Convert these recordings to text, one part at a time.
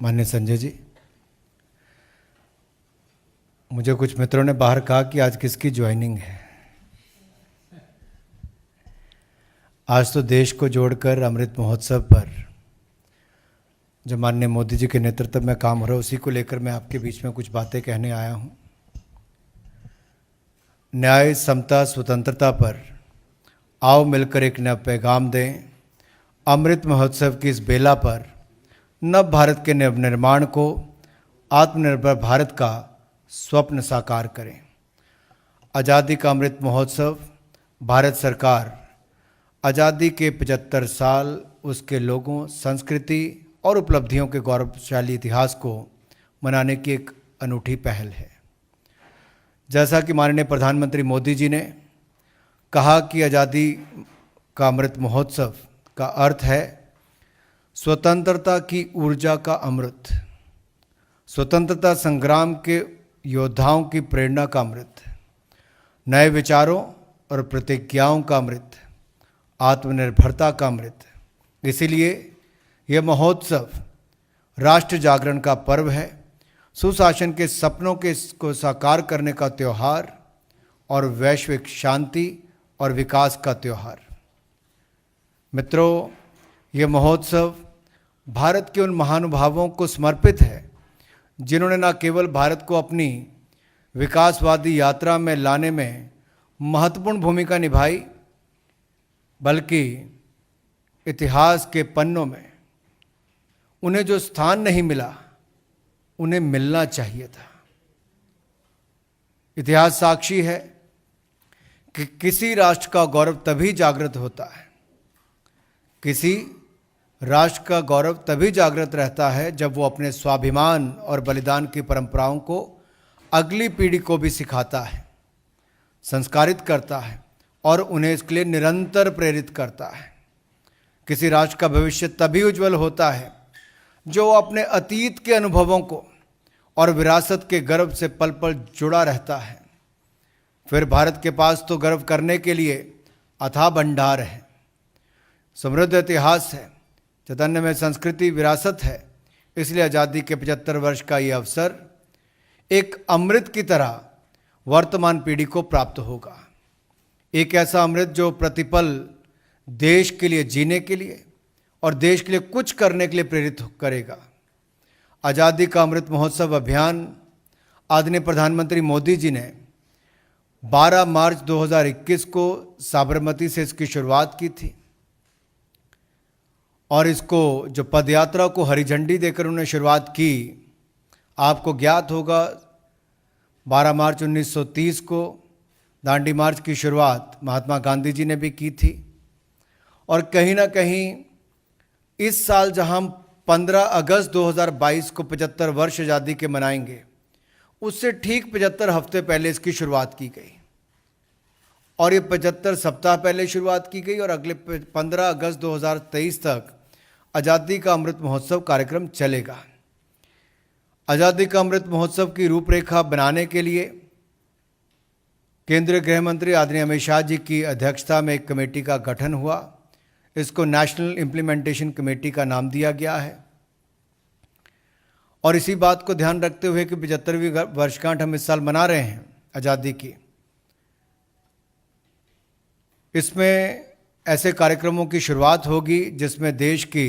माननीय संजय जी, मुझे कुछ मित्रों ने बाहर कहा कि आज किसकी ज्वाइनिंग है। आज तो देश को जोड़कर अमृत महोत्सव पर जो माननीय मोदी जी के नेतृत्व में काम हो रहा है, उसी को लेकर मैं आपके बीच में कुछ बातें कहने आया हूँ। न्याय, समता, स्वतंत्रता पर आओ मिलकर एक नया पैगाम दें। अमृत महोत्सव की इस बेला पर नव भारत के नवनिर्माण को, आत्मनिर्भर भारत का स्वप्न साकार करें। आज़ादी का अमृत महोत्सव भारत सरकार आज़ादी के 75 साल, उसके लोगों, संस्कृति और उपलब्धियों के गौरवशाली इतिहास को मनाने की एक अनूठी पहल है। जैसा कि माननीय प्रधानमंत्री मोदी जी ने कहा कि आज़ादी का अमृत महोत्सव का अर्थ है स्वतंत्रता की ऊर्जा का अमृत, स्वतंत्रता संग्राम के योद्धाओं की प्रेरणा का अमृत, नए विचारों और प्रतिज्ञाओं का अमृत, आत्मनिर्भरता का अमृत। इसीलिए यह महोत्सव राष्ट्र जागरण का पर्व है, सुशासन के सपनों को साकार करने का त्यौहार और वैश्विक शांति और विकास का त्यौहार। मित्रों, यह महोत्सव भारत के उन महानुभावों को समर्पित है जिन्होंने न केवल भारत को अपनी विकासवादी यात्रा में लाने में महत्वपूर्ण भूमिका निभाई, बल्कि इतिहास के पन्नों में उन्हें जो स्थान नहीं मिला, उन्हें मिलना चाहिए था। इतिहास साक्षी है कि किसी राष्ट्र का गौरव तभी जागृत होता है, किसी राष्ट्र का गौरव तभी जागृत रहता है जब वो अपने स्वाभिमान और बलिदान की परंपराओं को अगली पीढ़ी को भी सिखाता है, संस्कारित करता है और उन्हें इसके लिए निरंतर प्रेरित करता है। किसी राष्ट्र का भविष्य तभी उज्जवल होता है जो अपने अतीत के अनुभवों को और विरासत के गर्व से पल पल जुड़ा रहता है। फिर भारत के पास तो गर्व करने के लिए अथाह भंडार है, समृद्ध इतिहास है, चैतन्यमय संस्कृति विरासत है। इसलिए आज़ादी के 75 वर्ष का ये अवसर एक अमृत की तरह वर्तमान पीढ़ी को प्राप्त होगा। एक ऐसा अमृत जो प्रतिपल देश के लिए जीने के लिए और देश के लिए कुछ करने के लिए प्रेरित करेगा। आज़ादी का अमृत महोत्सव अभियान आदरणीय प्रधानमंत्री मोदी जी ने 12 मार्च 2021 को साबरमती से इसकी शुरुआत की थी और इसको जो पदयात्रा को हरी झंडी देकर उन्होंने शुरुआत की, आपको ज्ञात होगा 12 मार्च 1930 को दांडी मार्च की शुरुआत महात्मा गांधी जी ने भी की थी। और कहीं ना कहीं इस साल जहां हम 15 अगस्त 2022 को 75 वर्ष आज़ादी के मनाएंगे, उससे ठीक 75 हफ्ते पहले इसकी शुरुआत की गई और ये 75 सप्ताह पहले शुरुआत की गई और अगले 15 अगस्त 2023 तक आज़ादी का अमृत महोत्सव कार्यक्रम चलेगा। आज़ादी का अमृत महोत्सव की रूपरेखा बनाने के लिए केंद्रीय गृह मंत्री आदरणीय अमित शाह जी की अध्यक्षता में एक कमेटी का गठन हुआ। इसको नेशनल इम्प्लीमेंटेशन कमेटी का नाम दिया गया है और इसी बात को ध्यान रखते हुए कि 75वीं वर्षगांठ हम इस साल मना रहे हैं आज़ादी की, इसमें ऐसे कार्यक्रमों की शुरुआत होगी जिसमें देश की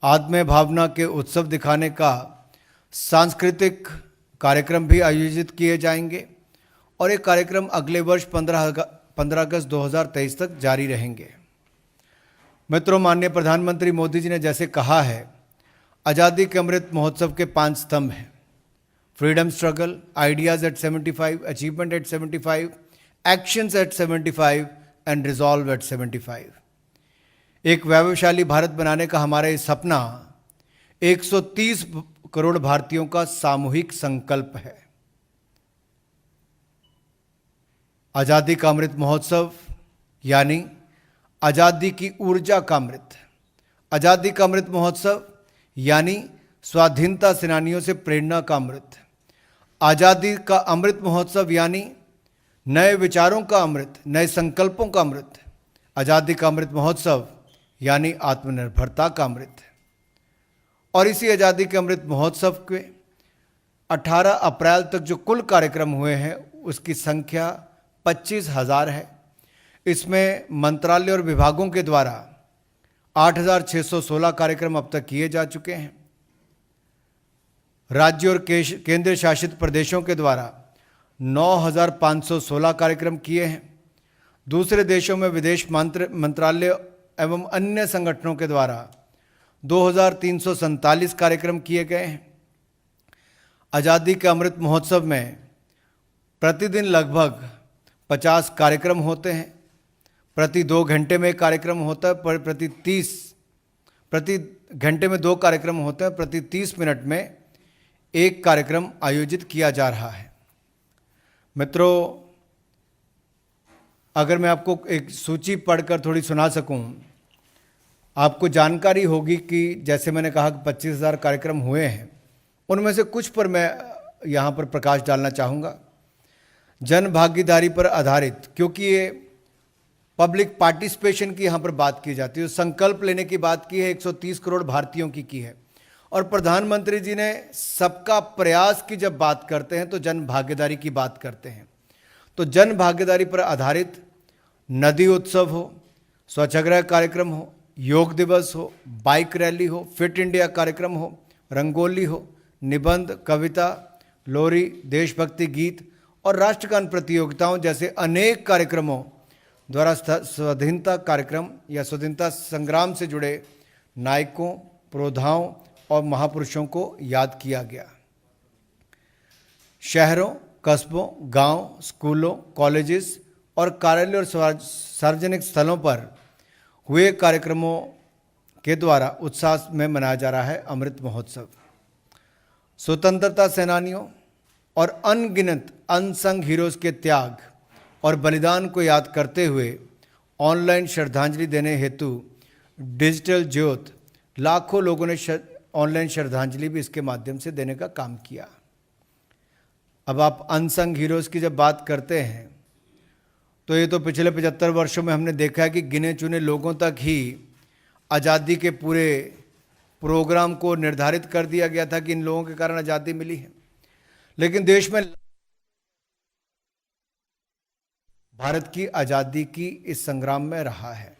आत्मीय भावना के उत्सव दिखाने का सांस्कृतिक कार्यक्रम भी आयोजित किए जाएंगे और ये कार्यक्रम अगले वर्ष 15 अगस्त 2023 तक जारी रहेंगे। मित्रों, माननीय प्रधानमंत्री मोदी जी ने जैसे कहा है, आज़ादी के अमृत महोत्सव के 5 स्तंभ हैं: freedom struggle, ideas at 75, achievement at 75, actions at 75 and resolve at 75। एक वैभवशाली भारत बनाने का हमारा ये सपना 130 करोड़ भारतीयों का सामूहिक संकल्प है। आज़ादी का अमृत महोत्सव यानी आज़ादी की ऊर्जा का अमृत, आज़ादी का अमृत महोत्सव यानी स्वाधीनता सेनानियों से प्रेरणा का अमृत, आज़ादी का अमृत महोत्सव यानी नए विचारों का अमृत, नए संकल्पों का अमृत, आज़ादी का अमृत महोत्सव यानी आत्मनिर्भरता का अमृत। और इसी आज़ादी के अमृत महोत्सव के 18 अप्रैल तक जो कुल कार्यक्रम हुए हैं उसकी संख्या 25,000 है। इसमें मंत्रालय और विभागों के द्वारा 8,616 कार्यक्रम अब तक किए जा चुके हैं। राज्य और केंद्र शासित प्रदेशों के द्वारा 9,516 कार्यक्रम किए हैं। दूसरे देशों में विदेश मंत्रालय एवं अन्य संगठनों के द्वारा 2,347 कार्यक्रम किए गए हैं। आज़ादी के अमृत महोत्सव में प्रतिदिन लगभग 50 कार्यक्रम होते हैं। प्रति 2 घंटे में एक कार्यक्रम होता है, प्रति घंटे में 2 कार्यक्रम होते हैं, प्रति 30 मिनट में एक कार्यक्रम आयोजित किया जा रहा है। मित्रों, अगर मैं आपको एक सूची पढ़कर थोड़ी सुना सकूं, आपको जानकारी होगी कि जैसे मैंने कहा कि 25,000 कार्यक्रम हुए हैं, उनमें से कुछ पर मैं यहाँ पर प्रकाश डालना चाहूँगा। जन भागीदारी पर आधारित, क्योंकि ये पब्लिक पार्टिसिपेशन की यहाँ पर बात की जाती है, संकल्प लेने की बात की है, 130 करोड़ भारतीयों की है। और प्रधानमंत्री जी ने सबका प्रयास की जब बात करते हैं तो जन भागीदारी की बात करते हैं। तो जन भागीदारी पर आधारित नदी उत्सव हो, स्वच्छाग्रह कार्यक्रम हो, योग दिवस हो, बाइक रैली हो, फिट इंडिया कार्यक्रम हो, रंगोली हो, निबंध, कविता, लोरी, देशभक्ति गीत और राष्ट्रगान प्रतियोगिताओं जैसे अनेक कार्यक्रमों द्वारा स्वाधीनता कार्यक्रम या स्वाधीनता संग्राम से जुड़े नायकों, पुरोधाओं और महापुरुषों को याद किया गया। शहरों, कस्बों, गांव, स्कूलों, कॉलेजेस और कार्यालय और सार्वजनिक स्थलों पर हुए कार्यक्रमों के द्वारा उत्साह में मनाया जा रहा है अमृत महोत्सव। स्वतंत्रता सेनानियों और अनगिनत अनसंग हीरोज के त्याग और बलिदान को याद करते हुए ऑनलाइन श्रद्धांजलि देने हेतु डिजिटल ज्योत लाखों लोगों ने ऑनलाइन श्रद्धांजलि भी इसके माध्यम से देने का काम किया। अब आप अनसंग हीरोज की जब बात करते हैं तो ये तो पिछले 75 वर्षों में हमने देखा है कि गिने चुने लोगों तक ही आज़ादी के पूरे प्रोग्राम को निर्धारित कर दिया गया था कि इन लोगों के कारण आज़ादी मिली है। लेकिन देश में भारत की आज़ादी की इस संग्राम में रहा है,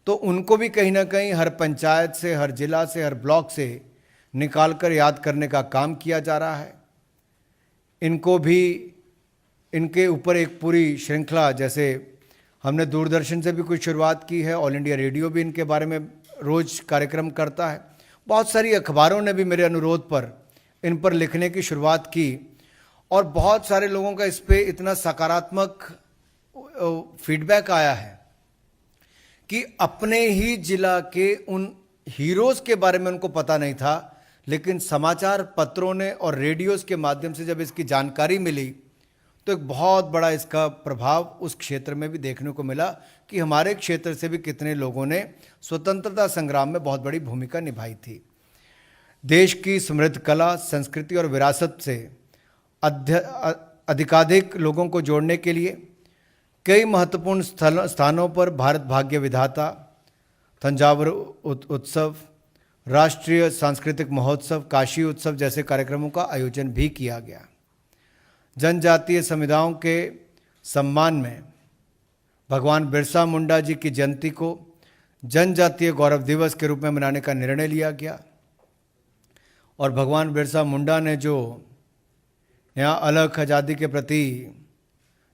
तो उनको भी कहीं ना कहीं हर पंचायत से, हर जिला से, हर ब्लॉक से निकाल कर याद करने का काम किया जा रहा है। इनको भी, इनके ऊपर एक पूरी श्रृंखला, जैसे हमने दूरदर्शन से भी कुछ शुरुआत की है, ऑल इंडिया रेडियो भी इनके बारे में रोज़ कार्यक्रम करता है। बहुत सारी अखबारों ने भी मेरे अनुरोध पर इन पर लिखने की शुरुआत की और बहुत सारे लोगों का इस पे इतना सकारात्मक फीडबैक आया है कि अपने ही जिला के उन हीरोज़ के बारे में उनको पता नहीं था, लेकिन समाचार पत्रों ने और रेडियोज़ के माध्यम से जब इसकी जानकारी मिली तो एक बहुत बड़ा इसका प्रभाव उस क्षेत्र में भी देखने को मिला कि हमारे क्षेत्र से भी कितने लोगों ने स्वतंत्रता संग्राम में बहुत बड़ी भूमिका निभाई थी। देश की समृद्ध कला, संस्कृति और विरासत से अधिकाधिक लोगों को जोड़ने के लिए कई महत्वपूर्ण स्थानों पर भारत भाग्य विधाता, तंजावुर उत्सव, राष्ट्रीय सांस्कृतिक महोत्सव, काशी उत्सव जैसे कार्यक्रमों का आयोजन भी किया गया। जनजातीय समुदायों के सम्मान में भगवान बिरसा मुंडा जी की जयंती को जनजातीय गौरव दिवस के रूप में मनाने का निर्णय लिया गया और भगवान बिरसा मुंडा ने जो यहाँ अलग आज़ादी के प्रति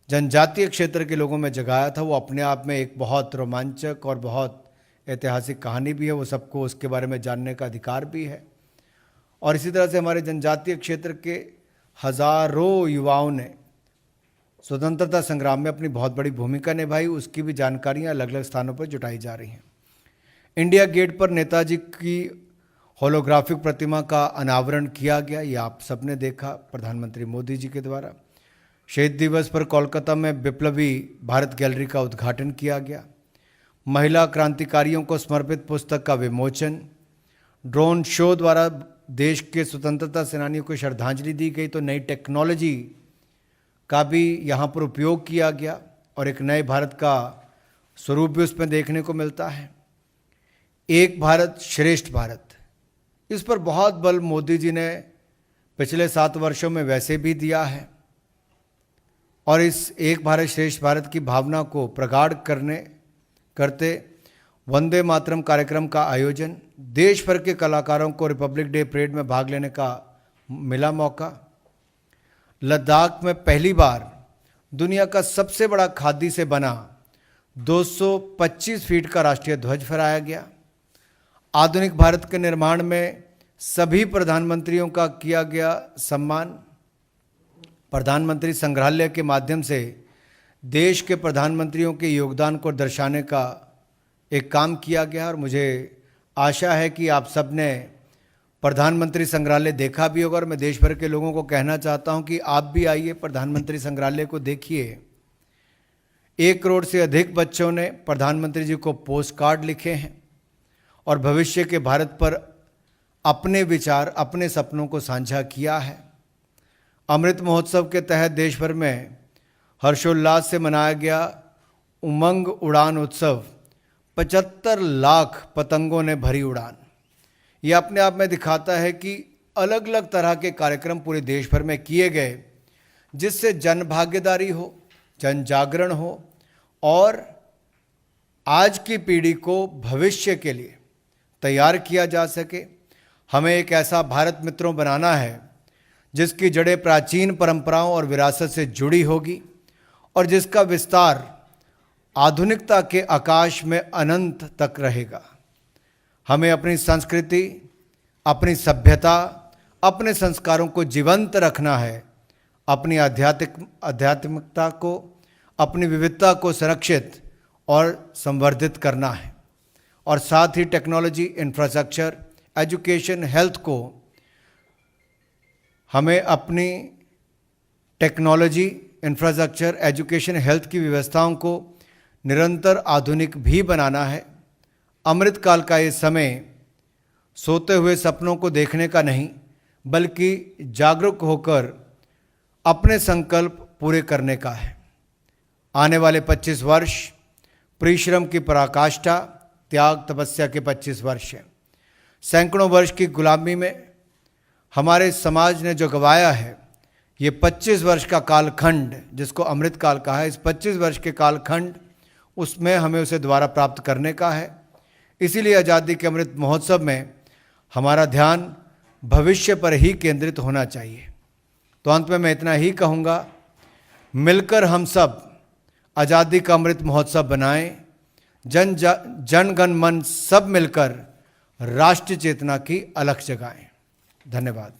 जनजातीय क्षेत्र के लोगों में जगाया था, वो अपने आप में एक बहुत रोमांचक और बहुत ऐतिहासिक कहानी भी है। वो सबको उसके बारे में जानने का अधिकार भी है। और इसी तरह से हमारे जनजातीय क्षेत्र के हजारों युवाओं ने स्वतंत्रता संग्राम में अपनी बहुत बड़ी भूमिका निभाई, उसकी भी जानकारियाँ अलग अलग स्थानों पर जुटाई जा रही हैं। इंडिया गेट पर नेताजी की होलोग्राफिक प्रतिमा का अनावरण किया गया, ये आप सबने देखा प्रधानमंत्री मोदी जी के द्वारा। शहीद दिवस पर कोलकाता में विप्लवी भारत गैलरी का उद्घाटन किया गया। महिला क्रांतिकारियों को समर्पित पुस्तक का विमोचन, ड्रोन शो द्वारा देश के स्वतंत्रता सेनानियों को श्रद्धांजलि दी गई। तो नई टेक्नोलॉजी का भी यहाँ पर उपयोग किया गया और एक नए भारत का स्वरूप भी उसमें देखने को मिलता है। एक भारत श्रेष्ठ भारत, इस पर बहुत बल मोदी जी ने पिछले 7 वर्षों में वैसे भी दिया है और इस एक भारत श्रेष्ठ भारत की भावना को प्रगाढ़ करते वंदे मातरम कार्यक्रम का आयोजन, देश भर के कलाकारों को रिपब्लिक डे परेड में भाग लेने का मिला मौका, लद्दाख में पहली बार दुनिया का सबसे बड़ा खादी से बना 225 फीट का राष्ट्रीय ध्वज फहराया गया, आधुनिक भारत के निर्माण में सभी प्रधानमंत्रियों का किया गया सम्मान, प्रधानमंत्री संग्रहालय के माध्यम से देश के प्रधानमंत्रियों के योगदान को दर्शाने का एक काम किया गया। और मुझे आशा है कि आप सब ने प्रधानमंत्री संग्रहालय देखा भी होगा और मैं देश भर के लोगों को कहना चाहता हूं कि आप भी आइए, प्रधानमंत्री संग्रहालय को देखिए। 1 करोड़ से अधिक बच्चों ने प्रधानमंत्री जी को पोस्ट कार्ड लिखे हैं और भविष्य के भारत पर अपने विचार, अपने सपनों को साझा किया है। अमृत महोत्सव के तहत देश भर में हर्षोल्लास से मनाया गया उमंग उड़ान उत्सव, 75 लाख पतंगों ने भरी उड़ान। ये अपने आप में दिखाता है कि अलग अलग तरह के कार्यक्रम पूरे देश भर में किए गए, जिससे जन भागीदारी हो, जन जागरण हो और आज की पीढ़ी को भविष्य के लिए तैयार किया जा सके। हमें एक ऐसा भारत मित्रों बनाना है जिसकी जड़ें प्राचीन परंपराओं और विरासत से जुड़ी होगी और जिसका विस्तार आधुनिकता के आकाश में अनंत तक रहेगा। हमें अपनी संस्कृति, अपनी सभ्यता, अपने संस्कारों को जीवंत रखना है, अपनी आध्यात्मिकता को, अपनी विविधता को संरक्षित और संवर्धित करना है और साथ ही टेक्नोलॉजी, इंफ्रास्ट्रक्चर, एजुकेशन, हेल्थ को हमें अपनी टेक्नोलॉजी, इंफ्रास्ट्रक्चर, एजुकेशन, हेल्थ की व्यवस्थाओं को निरंतर आधुनिक भी बनाना है। अमृत काल का ये समय सोते हुए सपनों को देखने का नहीं, बल्कि जागरूक होकर अपने संकल्प पूरे करने का है। आने वाले 25 वर्ष परिश्रम की पराकाष्ठा, त्याग, तपस्या के 25 वर्ष हैं। सैकड़ों वर्ष की गुलामी में हमारे समाज ने जो गवाया है, ये 25 वर्ष का कालखंड, जिसको अमृत काल कहा है, इस 25 वर्ष के कालखंड, उसमें हमें उसे दोबारा प्राप्त करने का है। इसीलिए आज़ादी के अमृत महोत्सव में हमारा ध्यान भविष्य पर ही केंद्रित होना चाहिए। तो अंत में मैं इतना ही कहूँगा, मिलकर हम सब आज़ादी का अमृत महोत्सव बनाएं, जन गण मन सब मिलकर राष्ट्र चेतना की अलख जगाएं। धन्यवाद।